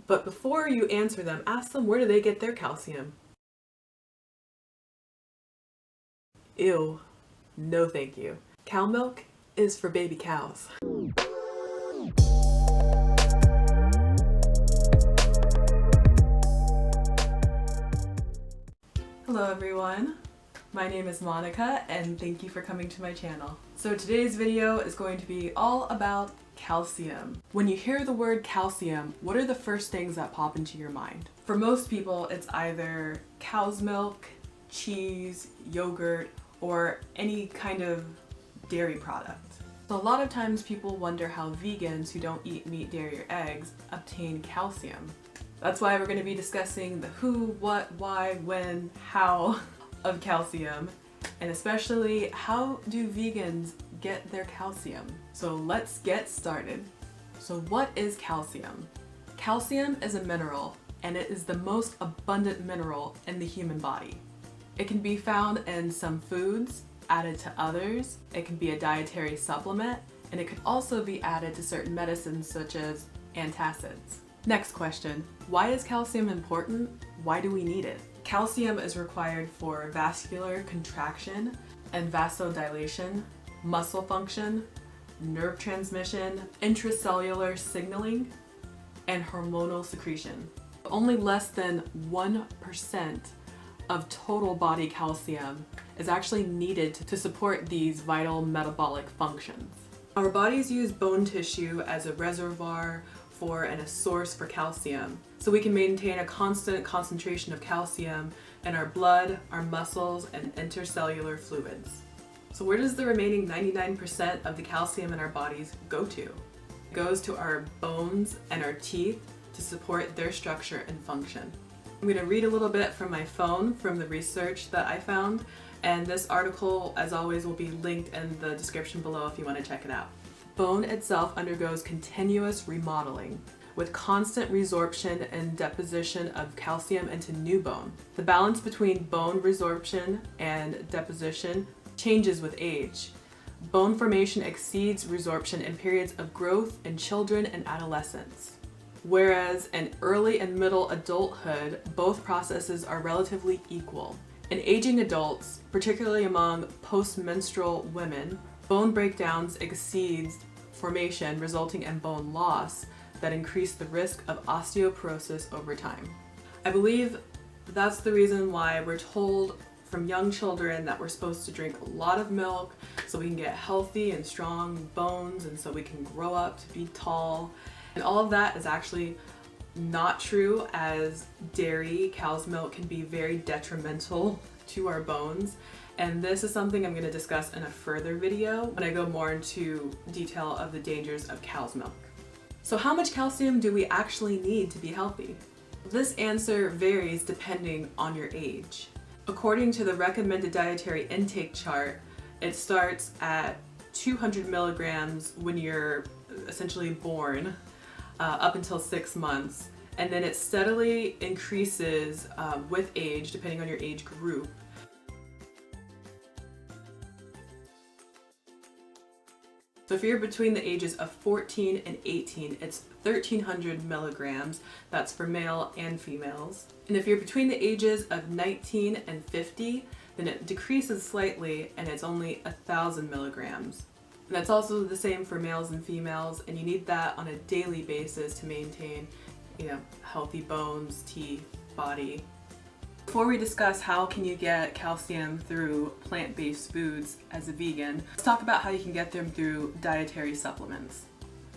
But before you answer them, ask them where do they get their calcium? Ew. No thank you. Cow milk is for baby cows. Hello everyone, my name is Monica and thank you for coming to my channel. So today's video is going to be all about calcium. When you hear the word calcium, what are the first things that pop into your mind? For most people, it's either cow's milk, cheese, yogurt, or any kind of dairy product. So a lot of times people wonder how vegans who don't eat meat, dairy, or eggs obtain calcium. That's why we're going to be discussing the who, what, why, when, how of calcium, and especially how do vegans get their calcium. So let's get started. So what is calcium? Calcium is a mineral, and it is the most abundant mineral in the human body. It can be found in some foods, added to others. It can be a dietary supplement, and it could also be added to certain medicines such as antacids. Next question, why is calcium important? Why do we need it? Calcium is required for vascular contraction and vasodilation, muscle function, nerve transmission, intracellular signaling, and hormonal secretion. Only less than 1% of total body calcium is actually needed to support these vital metabolic functions. Our bodies use bone tissue as a reservoir for and a source for calcium, so we can maintain a constant concentration of calcium in our blood, our muscles, and intercellular fluids. So where does the remaining 99% of the calcium in our bodies go to? It goes to our bones and our teeth to support their structure and function. I'm going to read a little bit from my phone from the research that I found, and this article, as always, will be linked in the description below if you want to check it out. Bone itself undergoes continuous remodeling, with constant resorption and deposition of calcium into new bone. The balance between bone resorption and deposition changes with age. Bone formation exceeds resorption in periods of growth in children and adolescents, whereas in early and middle adulthood, both processes are relatively equal. In aging adults, particularly among post-menstrual women, bone breakdowns exceeds formation, resulting in bone loss that increase the risk of osteoporosis over time. I believe that's the reason why we're told from young children that we're supposed to drink a lot of milk so we can get healthy and strong bones and so we can grow up to be tall. And all of that is actually not true, as dairy, cow's milk, can be very detrimental to our bones. And this is something I'm going to discuss in a further video when I go more into detail of the dangers of cow's milk. So how much calcium do we actually need to be healthy? This answer varies depending on your age. According to the recommended dietary intake chart, it starts at 200 milligrams when you're essentially born, up until 6 months, and then it steadily increases with age depending on your age group. So if you're between the ages of 14 and 18, it's 1,300 milligrams. That's for male and females. And if you're between the ages of 19 and 50, then it decreases slightly and it's only 1,000 milligrams. And that's also the same for males and females, and you need that on a daily basis to maintain, healthy bones, teeth, body. Before we discuss how can you get calcium through plant-based foods as a vegan, let's talk about how you can get them through dietary supplements.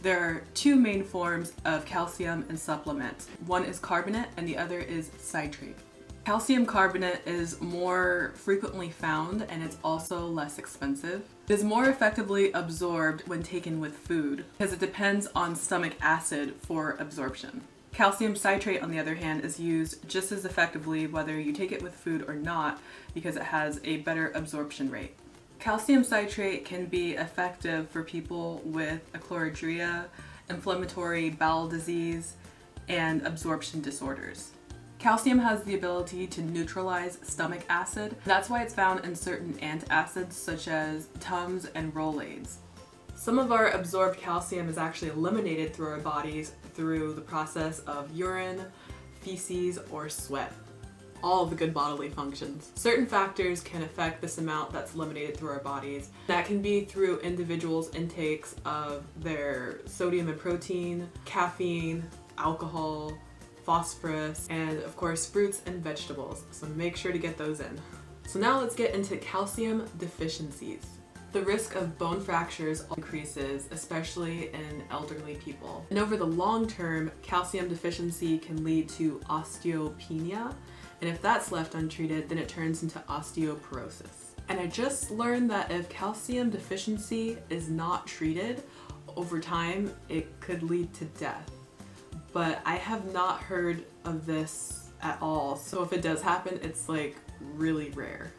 There are two main forms of calcium in supplements. One is carbonate and the other is citrate. Calcium carbonate is more frequently found and it's also less expensive. It is more effectively absorbed when taken with food because it depends on stomach acid for absorption. Calcium citrate, on the other hand, is used just as effectively whether you take it with food or not because it has a better absorption rate. Calcium citrate can be effective for people with achloridria, inflammatory bowel disease, and absorption disorders. Calcium has the ability to neutralize stomach acid. That's why it's found in certain antacids such as Tums and Rolaids. Some of our absorbed calcium is actually eliminated through our bodies through the process of urine, feces, or sweat. All of the good bodily functions. Certain factors can affect this amount that's eliminated through our bodies. That can be through individuals' intakes of their sodium and protein, caffeine, alcohol, phosphorus, and of course fruits and vegetables. So make sure to get those in. So now let's get into calcium deficiencies. The risk of bone fractures increases, especially in elderly people. And over the long term, calcium deficiency can lead to osteopenia. And if that's left untreated, then it turns into osteoporosis. And I just learned that if calcium deficiency is not treated, over time, it could lead to death. But I have not heard of this at all. So if it does happen, it's like really rare.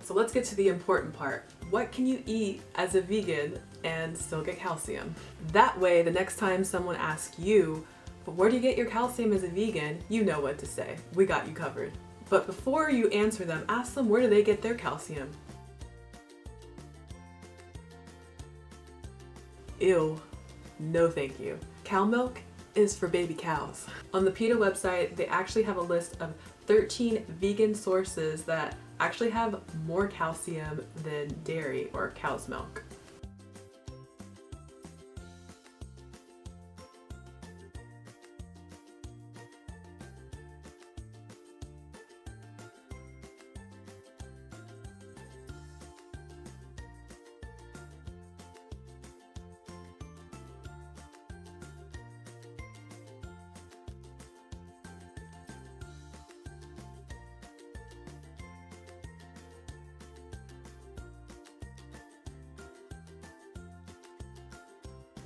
So let's get to the important part. What can you eat as a vegan and still get calcium? That way, the next time someone asks you, but where do you get your calcium as a vegan? You know what to say. We got you covered. But before you answer them, ask them where do they get their calcium? Ew. No thank you. Cow milk is for baby cows. On the PETA website, they actually have a list of 13 vegan sources that actually have more calcium than dairy or cow's milk.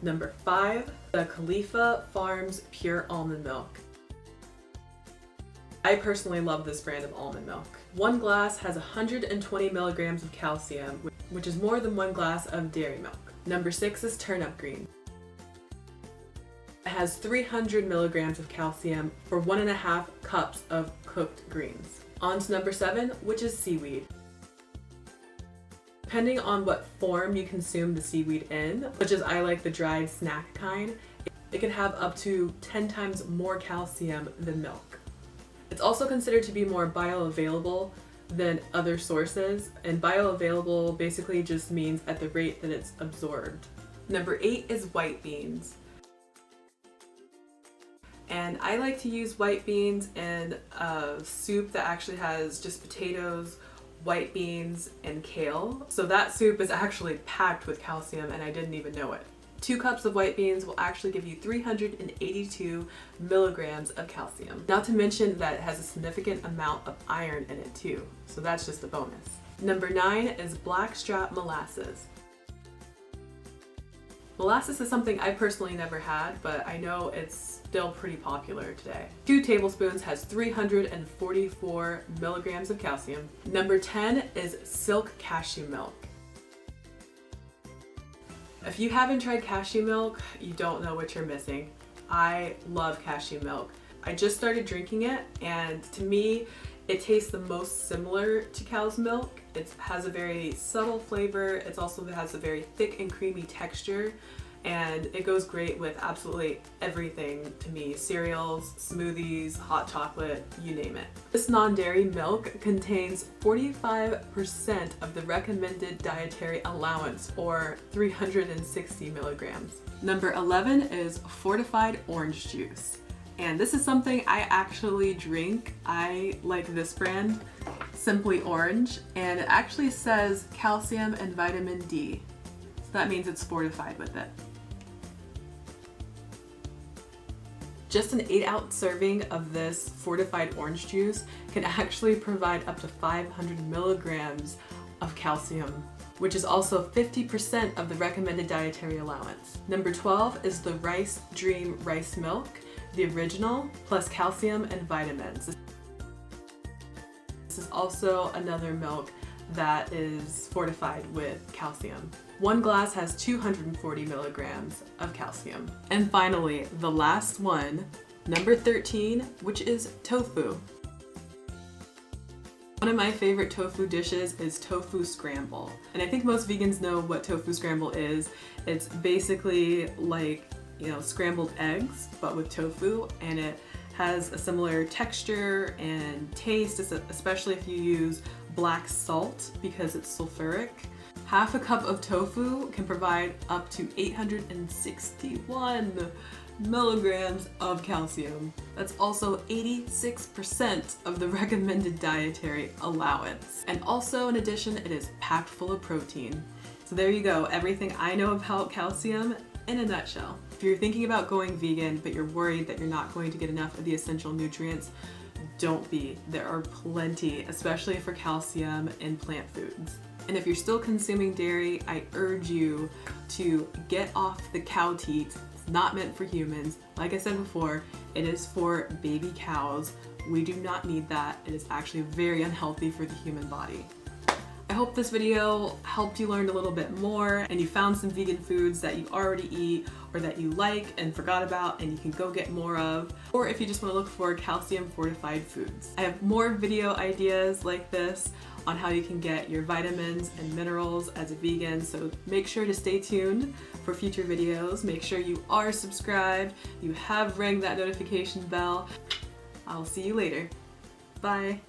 Number 5, the Khalifa Farms Pure Almond Milk. I personally love this brand of almond milk. One glass has 120 milligrams of calcium, which is more than one glass of dairy milk. Number 6 is turnip green. It has 300 milligrams of calcium for 1.5 cups of cooked greens. On to number 7, which is seaweed. Depending on what form you consume the seaweed in, such as I like the dried snack kind, it can have up to 10 times more calcium than milk. It's also considered to be more bioavailable than other sources, and bioavailable basically just means at the rate that it's absorbed. Number 8 is white beans. And I like to use white beans in a soup that actually has just potatoes, white beans, and kale. So that soup is actually packed with calcium and I didn't even know it. 2 cups of white beans will actually give you 382 milligrams of calcium. Not to mention that it has a significant amount of iron in it too, so that's just a bonus. Number 9 is blackstrap molasses. Molasses is something I personally never had, but I know it's still pretty popular today. 2 tablespoons has 344 milligrams of calcium. Number 10 is silk cashew milk. If you haven't tried cashew milk, you don't know what you're missing. I love cashew milk. I just started drinking it, and to me, it tastes the most similar to cow's milk. It has a very subtle flavor. It also has a very thick and creamy texture, and it goes great with absolutely everything to me. Cereals, smoothies, hot chocolate, you name it. This non-dairy milk contains 45% of the recommended dietary allowance, or 360 milligrams. Number 11 is fortified orange juice. And this is something I actually drink. I like this brand, Simply Orange, and it actually says calcium and vitamin D. So that means it's fortified with it. Just an 8-ounce serving of this fortified orange juice can actually provide up to 500 milligrams of calcium, which is also 50% of the recommended dietary allowance. Number 12 is the Rice Dream Rice Milk, the original, plus calcium and vitamins. This is also another milk that is fortified with calcium. 1 glass has 240 milligrams of calcium. And finally, the last one, number 13, which is tofu. One of my favorite tofu dishes is tofu scramble. And I think most vegans know what tofu scramble is. It's basically like scrambled eggs, but with tofu, and it has a similar texture and taste, especially if you use black salt because it's sulfuric. Half a cup of tofu can provide up to 861 milligrams of calcium. That's also 86% of the recommended dietary allowance. And also, in addition, it is packed full of protein. So there you go, everything I know about calcium in a nutshell. If you're thinking about going vegan, but you're worried that you're not going to get enough of the essential nutrients, don't be. There are plenty, especially for calcium in plant foods. And if you're still consuming dairy, I urge you to get off the cow teat. It's not meant for humans. Like I said before, it is for baby cows. We do not need that. It is actually very unhealthy for the human body. I hope this video helped you learn a little bit more and you found some vegan foods that you already eat or that you like and forgot about and you can go get more of, or if you just want to look for calcium fortified foods. I have more video ideas like this on how you can get your vitamins and minerals as a vegan, so make sure to stay tuned for future videos. Make sure you are subscribed, you have rang that notification bell. I'll see you later. Bye.